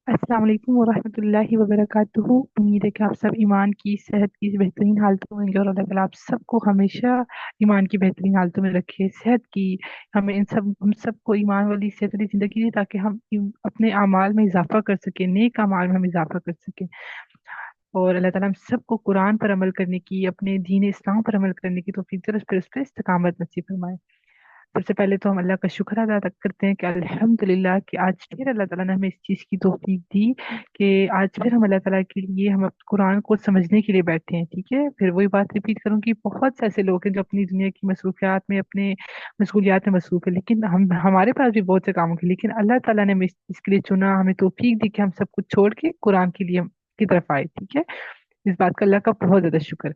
अस्सलाम वालेकुम वरहमतुल्लाहि वबरकातुहू। उम्मीद है कि आप सब ईमान की सेहत की बेहतरीन हालतों में होंगे और अल्लाह ताला आप सबको हमेशा ईमान की बेहतरीन हालतों में रखे, सेहत की। हमें हम सबको ईमान वाली सेहत वाली ज़िंदगी दी ताकि हम अपने अमाल में इजाफा कर सकें, नेक अमाल में हम इजाफा कर सकें। और अल्लाह ताला हम सबको कुरान पर अमल करने की, अपने दीन इस्लाम पर अमल करने की तौफीक दे और उस पर इस्तिकामत नसीब फरमाए। सबसे पहले तो हम अल्लाह का शुक्र अदा करते हैं कि अल्हम्दुलिल्लाह कि आज फिर अल्लाह ताला ने हमें इस चीज़ की तौफीक दी कि आज फिर हम अल्लाह ताला के लिए हम कुरान को समझने के लिए बैठे हैं। ठीक है, फिर वही बात रिपीट करूँ कि बहुत से ऐसे लोग हैं जो अपनी दुनिया की मसरूफियात में, अपने मशगूलियात में मसरूफ है, लेकिन हम हमारे पास भी बहुत से काम होंगे, लेकिन अल्लाह ताला ने हमें इसके लिए चुना, हमें तौफीक दी कि हम सब कुछ छोड़ के कुरान के लिए की तरफ आए। ठीक है, इस बात का अल्लाह का बहुत ज्यादा शुक्र।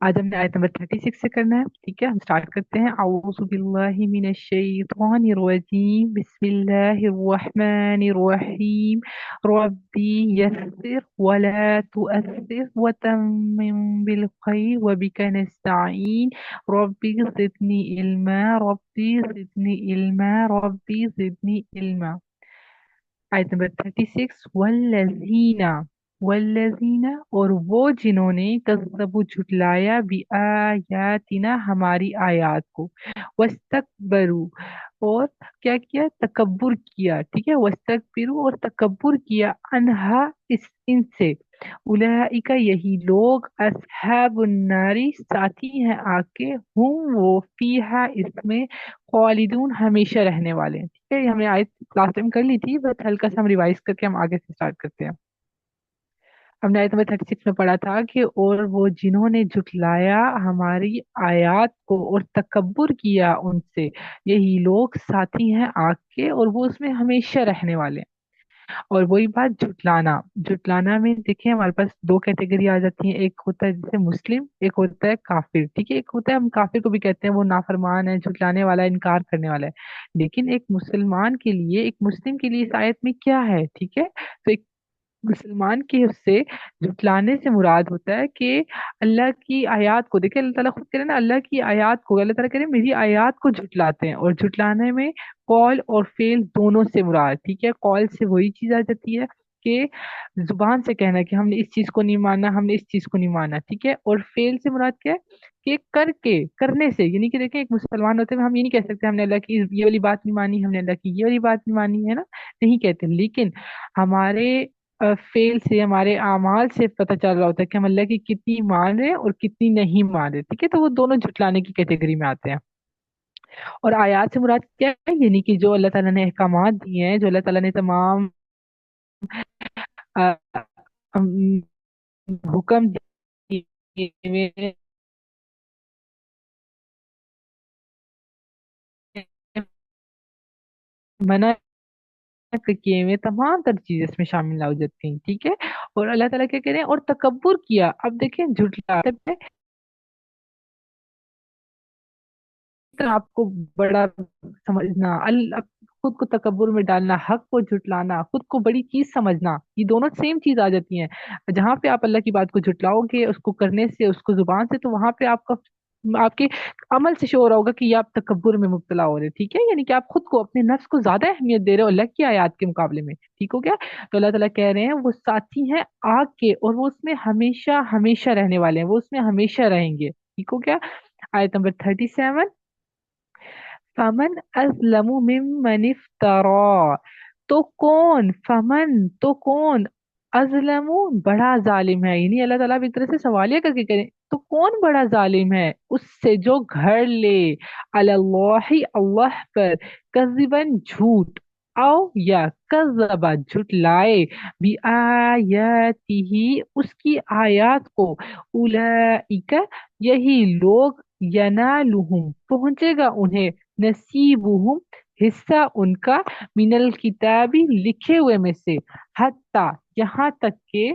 आज हमने आयत नंबर 36 से करना है। ठीक है, हम स्टार्ट करते हैं। औज़ु बिल्लाहि मिनश शैतानिर रजीम, बिस्मिल्लाहिर रहमानिर रहीम। रब्बी यस्सिर वला तुअस्सिर वतम्मिम बिल खैर व बिका नस्तईन। रब्बी ज़िदनी इल्मा, रब्बी ज़िदनी इल्मा, रब्बी ज़िदनी इल्मा। आयत नंबर 36। वल्लजीना, वल्लजीना और वो जिन्होंने कज़्ज़बू झुटलाया भी आयातिना हमारी आयात को, वस्तकबरू और क्या किया, तकब्बुर किया। ठीक है, वस्तकबिरू और तकब्बुर किया, अनहा इस इनसे। उलाइका यही लोग, अस्हाबुन नारी साथी हैं आग के, हुम वो फीहा इसमें, खालिदून हमेशा रहने वाले हैं। ठीक है, ये हमने आयत लास्ट टाइम कर ली थी, बट हल्का सा हम रिवाइज करके हम आगे से स्टार्ट करते हैं। हमने आयत नंबर 36 में पढ़ा था कि और वो जिन्होंने झुटलाया हमारी आयात को और तकब्बुर किया उनसे, यही लोग साथी हैं आग के और वो उसमें हमेशा रहने वाले हैं। और वही बात, झुटलाना, झुटलाना में देखिए हमारे पास दो कैटेगरी आ जाती है। एक होता है जैसे मुस्लिम, एक होता है काफिर। ठीक है, एक होता है हम काफिर को भी कहते हैं, वो नाफरमान है, झुटलाने वाला है, इनकार करने वाला है। लेकिन एक मुसलमान के लिए, एक मुस्लिम के लिए इस आयत में क्या है? ठीक है, तो एक मुसलमान के उससे झुटलाने से मुराद होता है कि अल्लाह की आयत को, देखिए अल्लाह ताला खुद कह रहे हैं ना, अल्लाह की आयत को, अल्लाह ताला कह रहे हैं मेरी आयत को झुटलाते हैं। और झुटलाने में कौल और फेल दोनों से मुराद। ठीक है, कौल से वही चीज आ जाती है कि जुबान से कहना कि हमने इस चीज को नहीं माना, हमने इस चीज को नहीं माना। ठीक है, और फेल से मुराद क्या है कि करके, करने से। यानी कि देखें, एक मुसलमान होते हुए हम ये नहीं कह सकते हमने अल्लाह की ये वाली बात नहीं मानी, हमने अल्लाह की ये वाली बात नहीं मानी, है ना, नहीं कहते। लेकिन हमारे फेल से, हमारे अमाल से पता चल रहा होता है कि हम अल्लाह की कितनी मान रहे हैं और कितनी नहीं मान रहे। ठीक है, तो वो दोनों झुटलाने की कैटेगरी में आते हैं। और आयात से मुराद क्या है? यानी कि जो अल्लाह ताला ने अहकामात दिए हैं, जो अल्लाह ताला ने तमाम अ, अम, हुक्म दिए हुए हैं, मना किए हुए तमाम तर चीजें इसमें शामिल हो जाती हैं। ठीक है, और अल्लाह ताला क्या कह रहे हैं, और तकब्बुर किया। अब देखें, झुटला तो आपको बड़ा समझना, अल्लाह खुद को तकब्बुर में डालना, हक को झुटलाना, खुद को बड़ी चीज समझना, ये दोनों सेम चीज आ जाती हैं। जहां पे आप अल्लाह की बात को झुटलाओगे, उसको करने से, उसको जुबान से, तो वहां पे आपका, आपके अमल से शोर होगा कि ये आप तकब्बुर में मुब्तला हो रहे हैं। ठीक है, यानी कि आप खुद को, अपने नफ्स को ज्यादा अहमियत दे रहे हो अल्लाह की आयत के मुकाबले में। ठीक हो गया? तो अल्लाह ताला कह रहे हैं वो साथी हैं आग के और वो उसमें हमेशा हमेशा रहने वाले हैं, वो उसमें हमेशा रहेंगे। ठीक हो गया? आयत नंबर 37। फमन अज़लमु मिम्मन इफ्तरा, तो कौन, फमन तो कौन, अज़लमु बड़ा जालिम है। यानी अल्लाह ताला भी एक तरह से सवालिया करके करें, तो कौन बड़ा जालिम है उससे जो घर ले, अल्लाही अल्लाह पर, कज़िबन झूठ, आओ या कज़बा झुटलाए, भी आयातिही उसकी आयात को, उलाइका यही लोग, यनालुहुम पहुंचेगा उन्हें, नसीबुहुम हिस्सा उनका, मिनल किताबी लिखे हुए में से, हत्ता यहाँ तक के,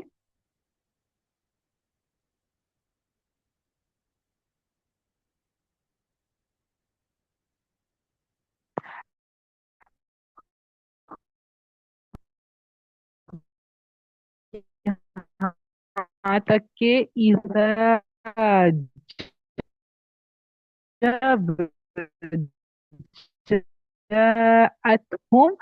यहाँ तक के इज़ा जब जाअतहुम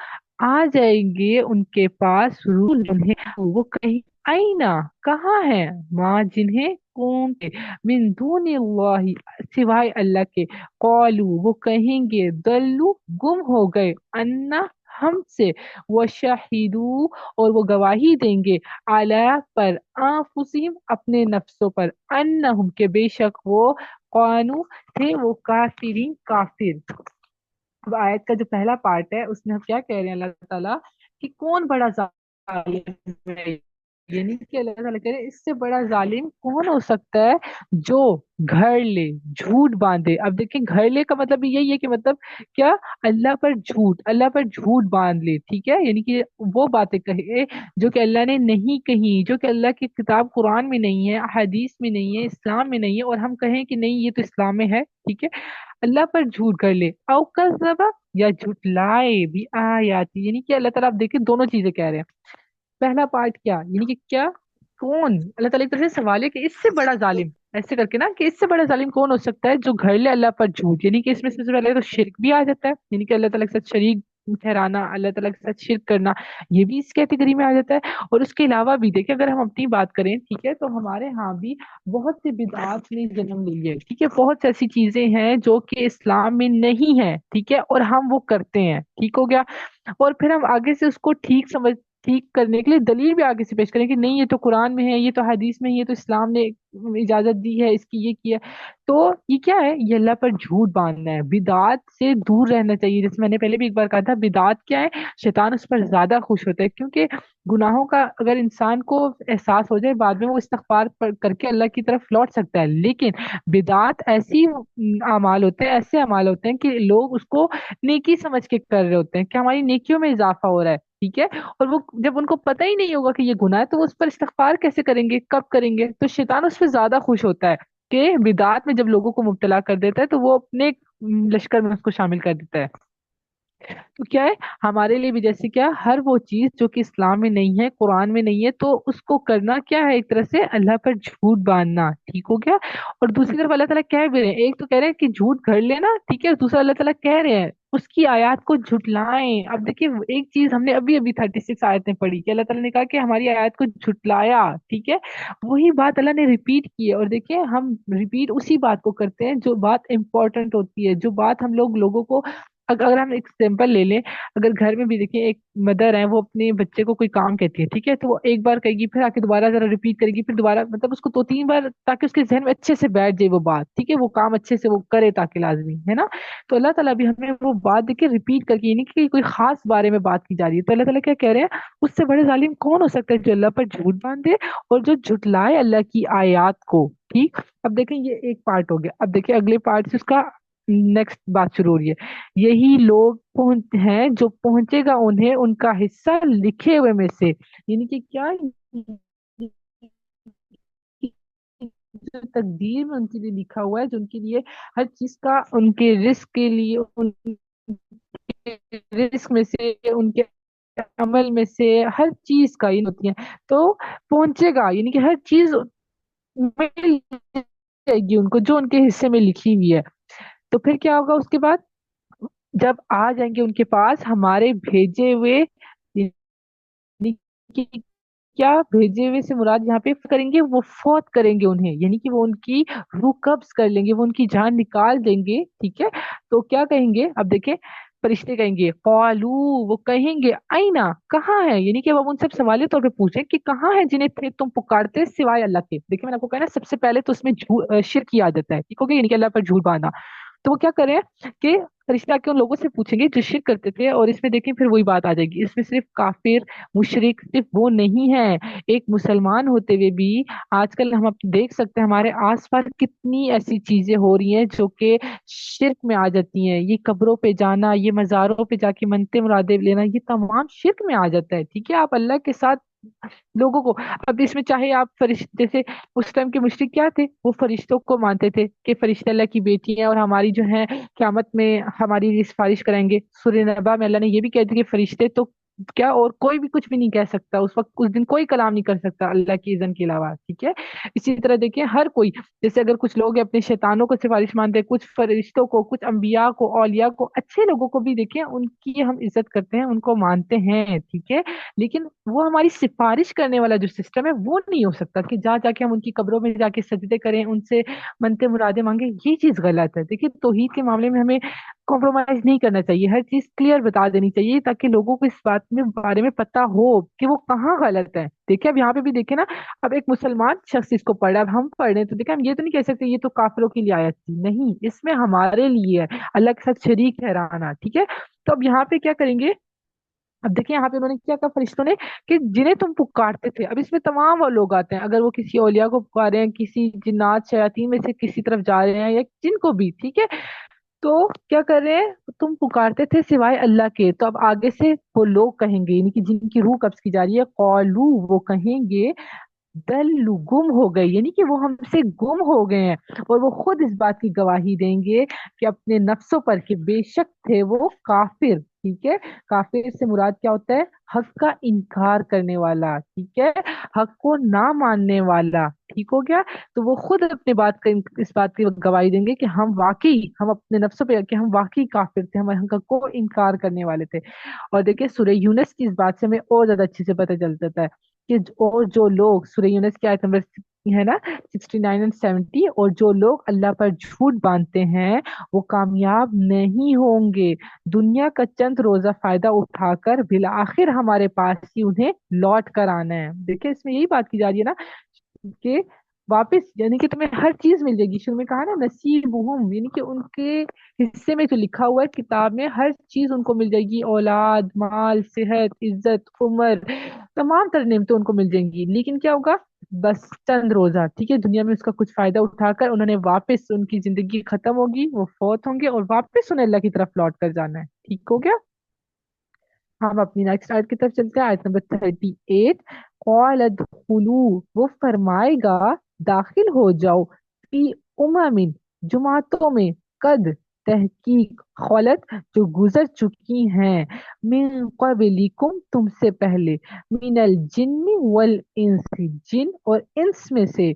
आ जाएंगे उनके पास रूल उन्हें, वो कहीं आईना कहाँ है, माँ जिन्हें कौन के मिन दूनिल्लाहि सिवाय अल्लाह के, कौलू वो कहेंगे, दल्लू गुम हो गए, अन्ना हमसे, वो शाहिदू और वो गवाही देंगे, आला पर आफुसिम अपने नफ्सों पर, अन्नहुम के बेशक वो कानू थे वो काफिरीन काफिर। अब आयत का जो पहला पार्ट है उसमें हम क्या कह रहे हैं, अल्लाह ताला कि कौन बड़ा जालिम है, यानी कि अल्लाह ताला कह रहे हैं इससे बड़ा जालिम कौन हो सकता है जो घर ले, झूठ बांधे। अब देखिए घर ले का मतलब यही है कि मतलब क्या, अल्लाह पर झूठ बांध ले, ठीक है, यानी कि वो बातें कहे जो कि अल्लाह ने नहीं कही, जो कि अल्लाह की किताब कुरान में नहीं है, हदीस में नहीं है, इस्लाम में नहीं है, और हम कहें कि नहीं ये तो इस्लाम में है, ठीक है। अल्लाह पर झूठ कर ले, औ कज़्ज़बा या झुटलाए भी आयाती, यानी कि अल्लाह ताला आप देखिए दोनों चीजें कह रहे हैं। पहला पार्ट क्या, यानी कि क्या, कौन, अल्लाह ताला एक तरह से सवाल है कि इससे बड़ा जालिम, ऐसे करके ना कि इससे बड़ा जालिम कौन हो सकता है जो घर ले अल्लाह पर झूठ, यानी कि इसमें सबसे पहले तो शिरक भी आ जाता है, यानी कि अल्लाह ताला के साथ शरीक ठहराना, अल्लाह ताला के साथ शिरक करना, ये भी इस कैटेगरी में आ जाता है। और उसके अलावा भी देखिए अगर हम अपनी बात करें, ठीक है, तो हमारे यहाँ भी बहुत सी बिदआत ने जन्म ली है, ठीक है, बहुत सी ऐसी चीजें हैं जो कि इस्लाम में नहीं है, ठीक है, और हम वो करते हैं, ठीक हो गया। और फिर हम आगे से उसको ठीक करने के लिए दलील भी आगे से पेश करें कि नहीं ये तो कुरान में है, ये तो हदीस में है, ये तो इस्लाम ने इजाजत दी है इसकी, ये किया। तो ये क्या है, ये अल्लाह पर झूठ बांधना है, बिदात से दूर रहना चाहिए। जैसे मैंने पहले भी एक बार कहा था, बिदात क्या है, शैतान उस पर ज्यादा खुश होता है, क्योंकि गुनाहों का अगर इंसान को एहसास हो जाए बाद में वो इस्तगफार करके अल्लाह की तरफ लौट सकता है, लेकिन बिदात ऐसी अमाल होते हैं, ऐसे अमाल होते हैं कि लोग उसको नेकी समझ के कर रहे होते हैं कि हमारी नेकियों में इजाफा हो रहा है, ठीक है। और वो जब उनको पता ही नहीं होगा कि ये गुनाह है तो वो उस पर इस्तगफार कैसे करेंगे, कब करेंगे, तो शैतान उस पर ज्यादा खुश होता है कि बिदात में जब लोगों को मुब्तला कर देता है तो वो अपने लश्कर में उसको शामिल कर देता है। तो क्या है, हमारे लिए भी जैसे क्या, हर वो चीज जो कि इस्लाम में नहीं है, कुरान में नहीं है, तो उसको करना क्या है, एक तरह से अल्लाह पर झूठ बांधना, ठीक हो गया। और दूसरी तरफ अल्लाह ताला कह भी रहे हैं, एक तो कह रहे हैं कि झूठ घर लेना, ठीक है, दूसरा अल्लाह ताला कह रहे हैं उसकी आयत को झुटलाएं। अब देखिए एक चीज हमने अभी अभी 36 आयतें पढ़ी कि अल्लाह ताला ने कहा कि हमारी आयत को झुटलाया, ठीक है, वही बात अल्लाह ने रिपीट की है। और देखिए हम रिपीट उसी बात को करते हैं जो बात इंपॉर्टेंट होती है, जो बात हम लोगों को, अगर हम एक एग्जाम्पल ले लें, अगर घर में भी देखिए एक मदर है, वो अपने बच्चे को कोई काम कहती है, ठीक है, तो वो एक बार कहेगी, फिर आके दोबारा जरा रिपीट करेगी, फिर दोबारा, मतलब उसको 2 3 बार, ताकि उसके जहन में अच्छे से बैठ जाए वो बात, ठीक है, वो काम अच्छे से वो करे ताकि लाजमी है ना। तो अल्लाह ताला भी हमें वो बात देखिए रिपीट करके, यानी कि कोई खास बारे में बात की जा रही है, तो अल्लाह ताला क्या कह रहे हैं, उससे बड़े जालिम कौन हो सकता है जो अल्लाह पर झूठ बांधे और जो झुटलाए अल्लाह की आयत को, ठीक। अब देखें ये एक पार्ट हो गया, अब देखिए अगले पार्ट से उसका नेक्स्ट बात शुरू हो रही है। यही लोग पहुंच हैं जो पहुंचेगा उन्हें उनका हिस्सा लिखे हुए में से, यानी कि क्या, जो तकदीर में उनके लिए लिखा हुआ है, जो उनके लिए हर चीज का, उनके रिस्क के लिए, उनके रिस्क में से, उनके अमल में से, हर चीज का ये होती है। तो पहुंचेगा यानी कि हर चीज मिल जाएगी उनको जो उनके हिस्से में लिखी हुई है। तो फिर क्या होगा उसके बाद, जब आ जाएंगे उनके पास हमारे भेजे हुए, यानी कि क्या, भेजे हुए से मुराद यहाँ पे करेंगे, वो फौत करेंगे उन्हें, यानी कि वो उनकी रूह कब्ज कर लेंगे, वो उनकी जान निकाल देंगे, ठीक है। तो क्या कहेंगे, अब देखें, फरिश्ते कहेंगे, कौलू वो कहेंगे, आईना कहाँ है, यानी कि अब हम उनसे सवाल तौर पे पूछें कि कहाँ है जिन्हें थे तुम पुकारते सिवाय अल्लाह के। देखिए मैंने आपको कहा ना, सबसे पहले तो उसमें शिर्क की आदत है, ठीक हो गया, यानी कि अल्लाह पर झूठ बांधना। तो वो क्या करें कि फरिश्ता के उन लोगों से पूछेंगे जो शिर्क करते थे, और इसमें देखें फिर वही बात आ जाएगी, इसमें सिर्फ काफिर मुशरिक सिर्फ वो नहीं है, एक मुसलमान होते हुए भी आजकल हम देख सकते हैं हमारे आसपास कितनी ऐसी चीजें हो रही हैं जो कि शिर्क में आ जाती हैं। ये कब्रों पे जाना, ये मज़ारों पे जाके मनते मुरादे लेना, ये तमाम शिर्क में आ जाता है, ठीक है। आप अल्लाह के साथ लोगों को, अब इसमें चाहे आप फरिश्ते, जैसे उस टाइम के मुशरिक क्या थे, वो फरिश्तों को मानते थे कि फरिश्ते अल्लाह की बेटी हैं और हमारी जो है क़यामत में हमारी लिए सिफारिश कराएंगे। सूरह नबा में अल्लाह ने ये भी कह दिया कि फरिश्ते तो क्या, और कोई भी कुछ भी नहीं कह सकता उस वक्त, उस दिन कोई कलाम नहीं कर सकता अल्लाह की इज़्ज़त के अलावा, ठीक है। इसी तरह देखिए हर कोई, जैसे अगर कुछ लोग हैं अपने शैतानों को सिफारिश मानते हैं, कुछ फरिश्तों को, कुछ अंबिया को, औलिया को, अच्छे लोगों को भी देखिए उनकी हम इज्जत करते हैं, उनको मानते हैं, ठीक है। लेकिन वो हमारी सिफारिश करने वाला जो सिस्टम है वो नहीं हो सकता कि जा जाके हम उनकी कब्रों में जाके सजदे करें, उनसे मनते मुरादे मांगे, ये चीज गलत है। देखिए तौहीद के मामले में हमें कॉम्प्रोमाइज नहीं करना चाहिए, हर चीज क्लियर बता देनी चाहिए ताकि लोगों को इस बात में बारे में पता हो कि वो कहाँ गलत है। देखिए अब यहाँ पे भी देखिए ना, अब एक मुसलमान शख्स इसको पढ़ा, अब हम पढ़ रहे हैं तो देखिए हम ये तो नहीं कह सकते ये तो काफिरों के लिए आयत थी, नहीं, इसमें हमारे लिए है, अल्लाह के साथ शरीक ठहराना, ठीक है। तो अब यहाँ पे क्या करेंगे, अब देखिए यहाँ पे उन्होंने क्या कहा फरिश्तों ने, कि जिन्हें तुम पुकारते थे, अब इसमें तमाम वो लोग आते हैं, अगर वो किसी औलिया को पुकार रहे हैं, किसी जिन्नात शयातीन में से किसी तरफ जा रहे हैं, या जिनको भी, ठीक है। तो क्या कर रहे हैं, तुम पुकारते थे सिवाय अल्लाह के, तो अब आगे से वो लोग कहेंगे, यानी कि जिनकी रूह कब्ज की जा रही है, कौलू, वो कहेंगे, दल्लू, गुम हो गए, यानी कि वो हमसे गुम हो गए हैं, और वो खुद इस बात की गवाही देंगे कि अपने नफ्सों पर, कि बेशक थे वो काफिर, ठीक है। काफिर से मुराद क्या होता है, हक का इनकार करने वाला, ठीक है, हक को ना मानने वाला, ठीक हो गया। तो वो खुद अपने बात का, इस बात की गवाही देंगे कि हम वाकई, हम अपने नफ्सों पे, कि हम वाकई काफिर थे, हम हक को इनकार करने वाले थे। और देखिए सूरह यूनस की इस बात से हमें और ज्यादा अच्छे से पता चल जाता है कि और जो लोग, सूरह यूनस की आयत नंबर है ना 69 एंड 70, और जो लोग अल्लाह पर झूठ बांधते हैं वो कामयाब नहीं होंगे, दुनिया का चंद रोजा फायदा उठाकर बिल आखिर हमारे पास ही उन्हें लौट कर आना है। देखिए इसमें यही बात की जा रही है ना कि वापस, यानी कि तुम्हें हर चीज मिल जाएगी, शुरू में कहा ना नसीबुहुम, यानी कि उनके हिस्से में जो लिखा हुआ है किताब में, हर चीज उनको मिल जाएगी, औलाद, माल, सेहत, इज्जत, उम्र, तमाम तर नेमतें उनको मिल जाएंगी। लेकिन क्या होगा, बस चंद रोजा, ठीक है, दुनिया में उसका कुछ फायदा उठाकर उन्होंने वापस, उनकी जिंदगी खत्म होगी, वो फौत होंगे और वापस उन्हें अल्लाह की तरफ लौट कर जाना है, ठीक हो गया। हम अपनी नेक्स्ट आयत की तरफ चलते हैं, आयत नंबर 38। कौल अदखुलू, वो फरमाएगा, दाखिल हो जाओ, फी उममिन, जमातों में, कद, तहकीक, खलत, जो गुजर चुकी हैं, मिन क़ब्लिकुम, तुमसे पहले, मिनल जिन्नि वल इंसी, जिन और इंस में से,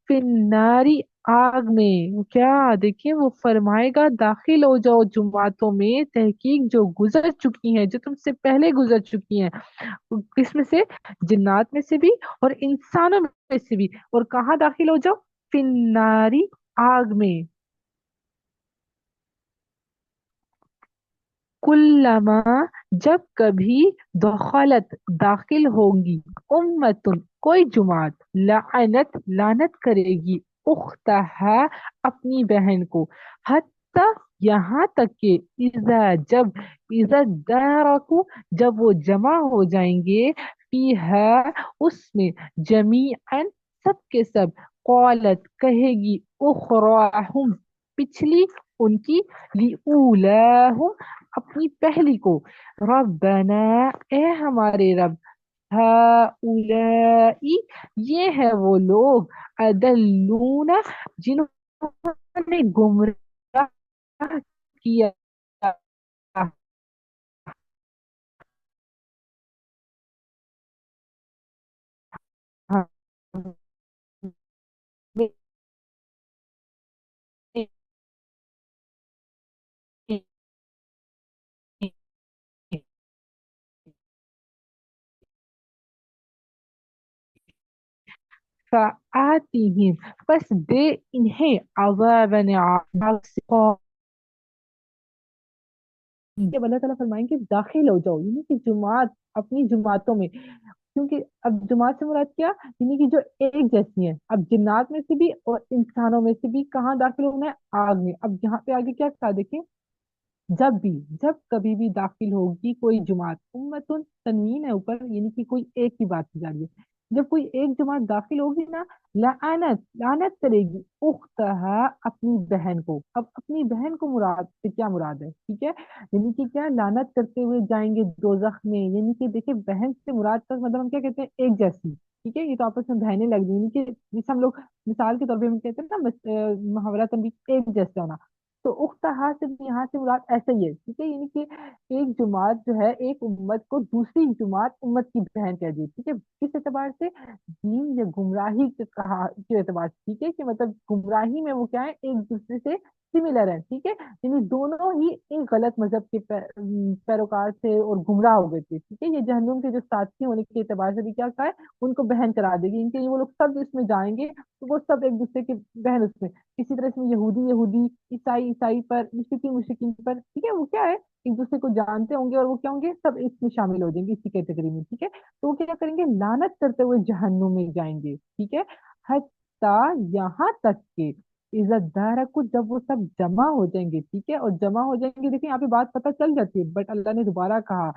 फिन्नारी, आग में। वो क्या, देखिए वो फरमाएगा दाखिल हो जाओ जुमातों में, तहकीक जो गुजर चुकी हैं, जो तुमसे पहले गुजर चुकी हैं, किसमें से, जिन्नात में से भी और इंसानों में से भी, और कहाँ दाखिल हो जाओ, फिन्नारी, आग में। कुल्लमा, जब कभी, दखलत, दाखिल होंगी, उम्मतुन, कोई जुमात, लानत, लानत करेगी, उख्तहा, अपनी बहन को, हत्ता, यहाँ तक के, इजा, जब, इजा दारकू, जब वो जमा हो जाएंगे, फीहा, उसमें, जमीअन, सब के सब, कौलत, कहेगी, उखराहुम, पिछली उनकी, लिऊलाहुम, अपनी पहली को, रब्बना, ए हमारे रब, हाउलाई, ये है वो लोग, अदल्लूना, जिन्होंने गुमराह किया फआतिहिम, बस दे इन्हें, अज़ाबन, जब अल्लाह ताला फरमाएंगे दाखिल हो जाओ, यानी कि जुमात, अपनी जुमातों में, क्योंकि अब जुमात से मुराद क्या, यानी कि जो एक जैसी है, अब जिन्नात में से भी और इंसानों में से भी कहाँ दाखिल होना है, आग में। अब यहाँ पे आगे क्या कहा देखिए, जब भी, जब कभी भी दाखिल होगी कोई जुमात, उम्मतुन, तनवीन है ऊपर, यानी कि कोई एक की बात की जा रही है, जब कोई एक जमात दाखिल होगी ना, लानत, लानत करेगी, उख्तहा, अपनी बहन को। अब अपनी बहन को मुराद से क्या मुराद है, ठीक है, यानी कि क्या, लानत करते हुए जाएंगे दोजख में, यानी कि देखिए बहन से मुराद का मतलब हम क्या कहते हैं, एक जैसी, ठीक है, ये तो आपस में बहनें लग रही, यानी कि जिसे हम लोग मिसाल के तौर पे हम कहते हैं ना, मुहावरा तनबीह, एक जैसे होना। تو اختہا سے بھی یہاں سے مراد ایسا ہی ہے، ٹھیک ہے، یعنی کہ ایک جماعت جو ہے ایک امت کو دوسری جماعت امت کی بہن کہہ دی، ٹھیک ہے، کس اعتبار سے؟ دین یا گمراہی کے کہا کے اعتبار سے، ٹھیک ہے، کہ مطلب گمراہی میں وہ کیا ہے، ایک دوسرے سے سملر ہے، ٹھیک ہے، یعنی دونوں ہی ایک غلط مذہب کے پیروکار تھے اور گمراہ ہو گئے تھے، ٹھیک ہے، یہ جہنم کے جو ساتھی ہونے کے اعتبار سے بھی کیا کہا ہے، ان کو بہن کرا دے گی، ان کے وہ لوگ سب اس میں جائیں گے، تو وہ سب ایک دوسرے کی بہن اس میں، اسی طرح سے یہودی یہودی، عیسائی عیسائی پر، مشرقین مشرقین پر، ٹھیک ہے، وہ کیا ہے، ایک دوسرے کو جانتے ہوں گے اور وہ کیا ہوں گے، سب اس میں شامل ہو جائیں گے اسی کیٹیگری میں، ٹھیک ہے، تو وہ کیا کریں گے، لعنت کرتے ہوئے جہنم میں جائیں گے، ٹھیک ہے، حتیٰ یہاں تک کہ عزت دار کو جب وہ سب جمع ہو جائیں گے، ٹھیک ہے، اور جمع ہو جائیں گے، دیکھیں یہاں پہ بات پتہ چل جاتی ہے، بٹ اللہ نے دوبارہ کہا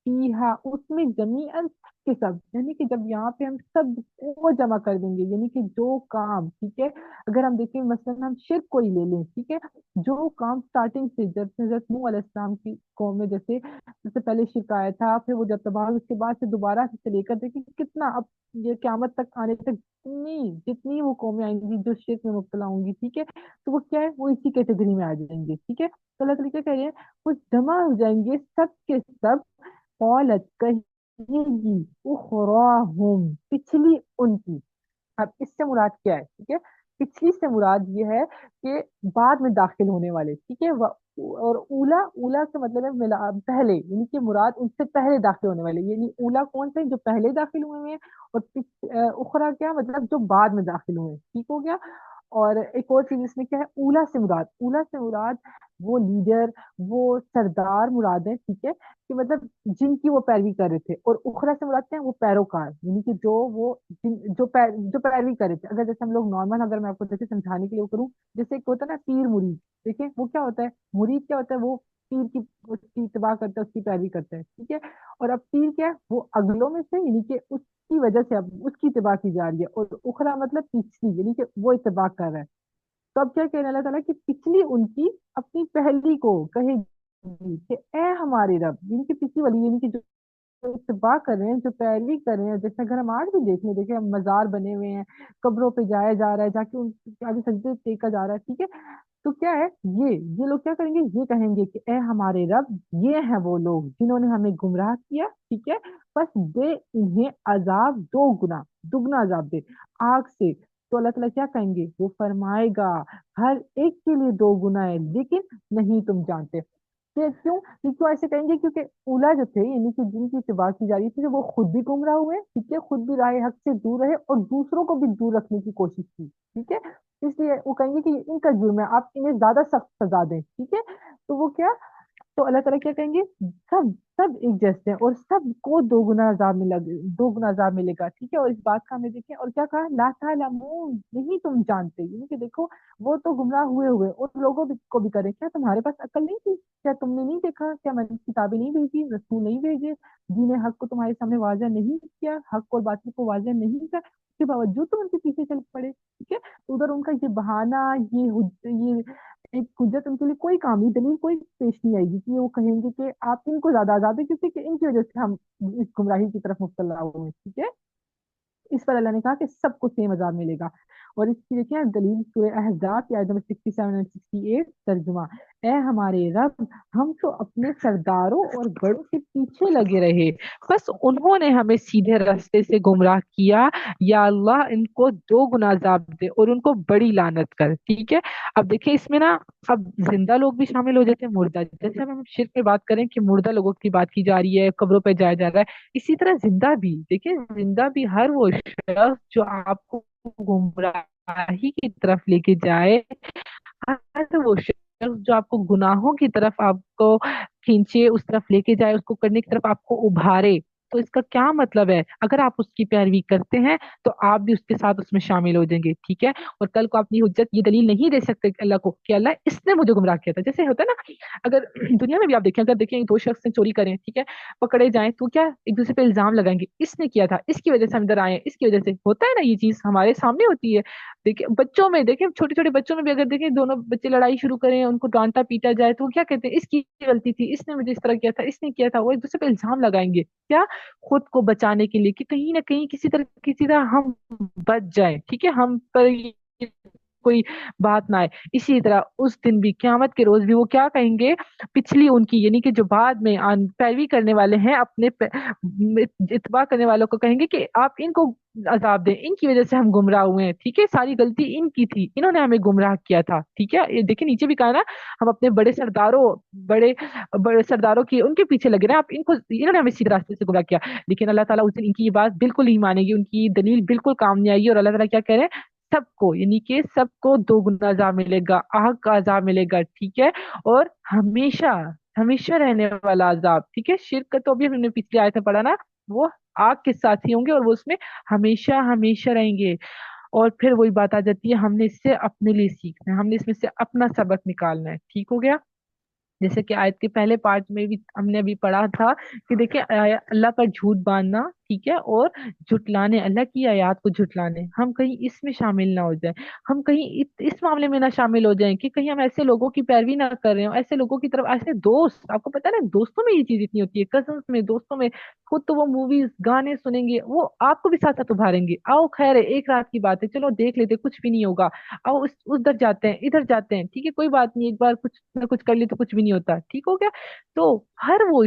فیہا، اس میں جمیعاً کے سب، یعنی کہ جب یہاں پہ ہم سب کو جمع کر دیں گے، یعنی کہ جو کام، ٹھیک ہے، اگر ہم دیکھیں مثلاً ہم شرک کو ہی لے لیں، ٹھیک ہے، جو کام سٹارٹنگ سے جب سے حضرت نوح علیہ السلام کی قوم میں جیسے سب سے پہلے شرک آیا تھا، پھر وہ جب تباہ ہوئی، اس کے بعد سے دوبارہ سے لے کر دیکھیں کہ کتنا اب یہ قیامت تک آنے تک جتنی وہ قومیں آئیں گی جو شرک میں مبتلا ہوں گی، ٹھیک ہے، تو وہ کیا ہے، وہ اسی کیٹیگری میں آ جائیں گے، ٹھیک ہے، تو اللہ تعالیٰ کیا کہہ رہے ہیں، وہ جمع ہو جائیں گے سب کے سب، قالت کہے گی اخراہم، پچھلی ان کی، اب اس سے مراد کیا ہے، ٹھیک ہے، پچھلی سے مراد یہ ہے کہ بعد میں داخل ہونے والے، ٹھیک ہے، اور اولا، اولا کا مطلب ہے پہلے، یعنی کہ مراد ان سے پہلے داخل ہونے والے، یعنی اولا کون سے، جو پہلے داخل ہوئے ہیں، اور اخرا کیا مطلب جو بعد میں داخل ہوئے ہیں، ٹھیک ہو گیا، اور ایک اور چیز اس میں کیا ہے، اولا سے مراد، اولا سے مراد وہ لیڈر، وہ سردار مراد ہے، ٹھیک ہے، کہ مطلب جن کی وہ پیروی کر رہے تھے، اور اخرا سے مراد کیا ہے، وہ پیروکار، یعنی کہ جو وہ جو پیروی کر رہے تھے، اگر جیسے ہم لوگ نارمل، اگر میں آپ کو جیسے سمجھانے کے لیے کروں، جیسے ایک ہوتا ہے نا پیر مرید، دیکھیں وہ کیا ہوتا ہے، مرید کیا ہوتا ہے، وہ پیر کی اس کی اتباع کرتا ہے، اس کی پیروی کرتا ہے، ٹھیک ہے، اور اب پیر کیا ہے، وہ اگلوں میں سے، یعنی کہ اس کی وجہ سے اب اس کی اتباع کی جا رہی ہے، اور اخرا مطلب پچھلی، یعنی کہ وہ اتباع کر رہا ہے، تو اب کیا کہہ رہے ہیں اللہ تعالیٰ کہ پچھلی ان کی اپنی پہلی کو کہے گی کہ اے ہمارے رب، جن کی پچھلی والی، یعنی کہ جو اتباع کر رہے ہیں، جو پیروی کر رہے ہیں، جیسے اگر ہم آج بھی دیکھ لیں، دیکھیں ہم مزار بنے ہوئے ہیں، قبروں پہ جایا جا رہا ہے، جا کے ان کے آگے سجدے ٹیکا جا رہا ہے، ٹھیک ہے، تو کیا ہے، یہ لوگ کیا کریں گے، یہ کہیں گے کہ اے ہمارے رب، یہ ہیں وہ لوگ جنہوں نے ہمیں گمراہ کیا، ٹھیک ہے، بس دے انہیں عذاب دو گنا، دگنا عذاب دے آگ سے، تو اللہ تعالیٰ کیا کہیں گے، وہ فرمائے گا ہر ایک کے لیے دو گنا ہے، لیکن نہیں تم جانتے، کیوں یہ کیوں ایسے کہیں گے، کیونکہ اولا جو تھے، یعنی کہ جن کی اتباع کی جا رہی تھی، وہ خود بھی گمراہ ہوئے، ٹھیک ہے، خود بھی راہ حق سے دور رہے اور دوسروں کو بھی دور رکھنے کی کوشش کی، ٹھیک ہے، اس لیے وہ کہیں گے کہ یہ ان کا جرم ہے، آپ انہیں زیادہ سخت سزا دیں، ٹھیک ہے، تو وہ کیا، تو اللہ تعالیٰ کیا کہیں گے، سب سب ایک جیسے ہیں اور سب کو دو گنا عذاب ملے گا، دو گنا عذاب ملے گا، ٹھیک ہے، اور اس بات کا ہمیں دیکھیں، اور کیا کہا، لا تعلمون، نہیں تم جانتے، یعنی کہ دیکھو وہ تو گمراہ ہوئے ہوئے اور لوگوں کو بھی کریں، کیا تمہارے پاس عقل نہیں تھی، کیا تم نے نہیں دیکھا، کیا میں نے کتابیں نہیں بھیجی، رسول نہیں بھیجے، دین حق کو تمہارے سامنے واضح نہیں کیا، حق اور باطل کو واضح نہیں کیا، اس کے باوجود تم ان کے پیچھے چل پڑے، ٹھیک ہے، تو ادھر ان کا یہ بہانہ، یہ ایک حجت ان کے لیے کوئی کام نہیں، دلیل کوئی پیش نہیں آئے گی کہ وہ کہیں گے کہ آپ ان کو زیادہ آزاد ہے، کیونکہ کہ ان کی وجہ سے ہم اس گمراہی کی طرف مبتلا ہوئے ہیں، ٹھیک ہے، اس پر اللہ نے کہا کہ سب کو سیم عذاب ملے گا، اور اس کی دیکھیں دلیل سورہ احزاب کی آیت نمبر 67 اور 68 ترجمہ، اے ہمارے رب، ہم تو اپنے سرداروں اور بڑوں کے پیچھے لگے رہے، بس انہوں نے ہمیں سیدھے راستے سے گمراہ کیا، یا اللہ ان کو دو گنا عذاب دے اور ان کو بڑی لعنت کر، ٹھیک ہے، اب دیکھیں اس میں نا، اب زندہ لوگ بھی شامل ہو جاتے ہیں، مردہ، جیسے اب ہم شرک میں بات کریں کہ مردہ لوگوں کی بات کی جا رہی ہے، قبروں پہ جایا جا رہا ہے، اسی طرح زندہ بھی دیکھیں، زندہ بھی ہر وہ شخص جو آپ کو گمراہی کی طرف لے کے جائے، ہر وہ شخص جو آپ کو گناہوں کی طرف آپ کو کھینچے، اس طرف لے کے جائے، اس کو کرنے کی طرف آپ کو ابھارے، تو اس کا کیا مطلب ہے، اگر آپ اس کی پیروی کرتے ہیں تو آپ بھی اس کے ساتھ اس میں شامل ہو جائیں گے، ٹھیک ہے، اور کل کو اپنی حجت یہ دلیل نہیں دے سکتے کہ اللہ کو کہ اللہ اس نے مجھے گمراہ کیا تھا، جیسے ہوتا ہے نا، اگر دنیا میں بھی آپ دیکھیں، اگر دیکھیں دو شخص نے چوری کریں، ٹھیک ہے، پکڑے جائیں تو کیا ایک دوسرے پہ الزام لگائیں گے، اس نے کیا تھا، اس کی وجہ سے ہم ادھر آئے ہیں، اس کی وجہ سے، ہوتا ہے نا، یہ چیز ہمارے سامنے ہوتی ہے، دیکھیں بچوں میں، دیکھیں چھوٹے چھوٹے بچوں میں بھی اگر دیکھیں دونوں بچے لڑائی شروع کریں، ان کو ڈانٹا پیٹا جائے تو وہ کیا کہتے ہیں، اس کی غلطی تھی، اس نے مجھے اس طرح کیا تھا، اس نے کیا تھا، وہ ایک دوسرے پہ الزام لگائیں گے، کیا، خود کو بچانے کے لیے کہ کہیں نہ کہیں کسی طرح ہم بچ جائیں، ٹھیک ہے، ہم پر कोई बात ना आए। इसी तरह उस दिन भी, क़यामत के रोज भी, वो क्या कहेंगे, पिछली उनकी यानी कि जो बाद में पैरवी करने वाले हैं, अपने इत्बा करने वालों को कहेंगे कि आप इनको अजाब दें, इनकी वजह से हम गुमराह हुए हैं, ठीक है, सारी गलती इनकी थी, इन्होंने हमें गुमराह किया था, ठीक है। ये देखिए नीचे भी कहा ना, हम अपने बड़े सरदारों, बड़े बड़े सरदारों की उनके पीछे लगे रहे, आप इनको, इन्होंने हमें सीधे रास्ते से गुमराह किया। लेकिन अल्लाह ताला उस दिन इनकी ये बात बिल्कुल नहीं मानेगी, उनकी दलील बिल्कुल काम नहीं आएगी, और अल्लाह ताला क्या कह रहे हैं, सबको यानी कि सबको दो गुना अजाब मिलेगा, आग का अजाब मिलेगा, ठीक है। और हमेशा, हमेशा रहने वाला अजाब, ठीक है। शिर्क का तो अभी हमने पिछली आयत में पढ़ा ना, वो आग के साथी होंगे और वो उसमें हमेशा हमेशा रहेंगे। और फिर वही बात आ जाती है, हमने इससे अपने लिए सीखना है, हमने इसमें से अपना सबक निकालना है, ठीक हो गया। जैसे कि आयत के पहले पार्ट में भी हमने अभी पढ़ा था कि देखिए, अल्लाह पर झूठ बांधना, ठीक है, और झुटलाने, अल्लाह की आयत को झुटलाने, हम कहीं इसमें शामिल ना हो जाए, हम कहीं इस मामले में ना शामिल हो जाएं कि कहीं हम ऐसे लोगों की पैरवी ना कर रहे हो, ऐसे लोगों की तरफ, ऐसे दोस्त, आपको पता है ना, दोस्तों में ये चीज इतनी होती है, कजन्स में, दोस्तों में, खुद तो वो मूवीज गाने सुनेंगे, वो आपको भी साथ साथ उभारेंगे, आओ खैर है, एक रात की बात है, चलो देख लेते, कुछ भी नहीं होगा, आओ उस उधर जाते हैं, इधर जाते हैं, ठीक है, कोई बात नहीं, एक बार कुछ ना कुछ कर लिए तो कुछ भी नहीं होता, ठीक हो गया। तो हर वो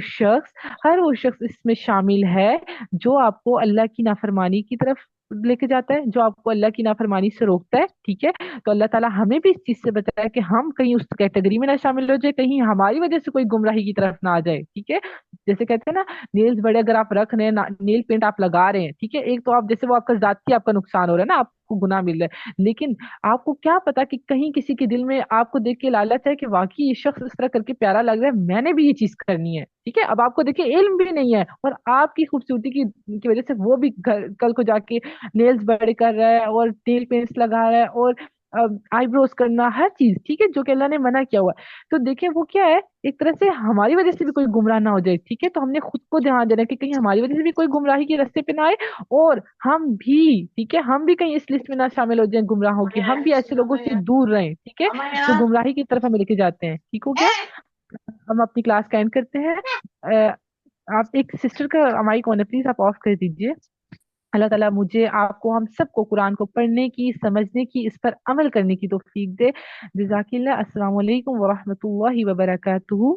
शख्स इसमें शामिल है जो आपको अल्लाह की नाफरमानी की तरफ लेके जाता है, जो आपको अल्लाह की नाफरमानी से रोकता है, ठीक है। तो अल्लाह ताला हमें भी इस चीज से बचाए कि हम कहीं उस कैटेगरी में ना शामिल हो जाए, कहीं हमारी वजह से कोई गुमराही की तरफ ना आ जाए, ठीक है। जैसे कहते हैं ना, नेल्स बड़े अगर आप रख रहे हैं, नेल पेंट आप लगा रहे हैं, ठीक है, एक तो आप जैसे वो आपका जाती आपका नुकसान हो रहा है ना, आपको गुनाह मिल रहा है, लेकिन आपको क्या पता कि कहीं किसी के दिल में आपको देख के लालच है कि वाकई ये शख्स इस तरह करके प्यारा लग रहा है, मैंने भी ये चीज करनी है, ठीक है। अब आपको देखिए इल्म भी नहीं है, और आपकी खूबसूरती की वजह से वो भी कल को जाके नेल्स बड़े कर रहा है, और नेल पेंट्स लगा रहा है, और आईब्रोज करना, हर चीज, ठीक है, जो कि अल्लाह ने मना किया हुआ है। तो देखिए वो क्या है, एक तरह से हमारी वजह से भी कोई गुमराह ना हो जाए, ठीक है। तो हमने खुद को ध्यान देना है कि कहीं हमारी वजह से भी कोई गुमराही के रास्ते पे ना आए, और हम भी, ठीक है, हम भी कहीं इस लिस्ट में ना शामिल हो जाए गुमराहों की, हम भी ऐसे लोगों से दूर रहें, ठीक है, जो गुमराही की तरफ हमें लेके जाते हैं, ठीक हो गया। हम अपनी क्लास का एंड करते हैं। अ, आप एक सिस्टर का माइक ऑन है, प्लीज आप ऑफ कर दीजिए। अल्लाह ताला मुझे, आपको, हम सबको कुरान को पढ़ने की, समझने की, इस पर अमल करने की तौफीक दे। जज़ाकिल्लाह। अस्सलाम वालेकुम व रहमतुल्लाहि व बरकातुहू।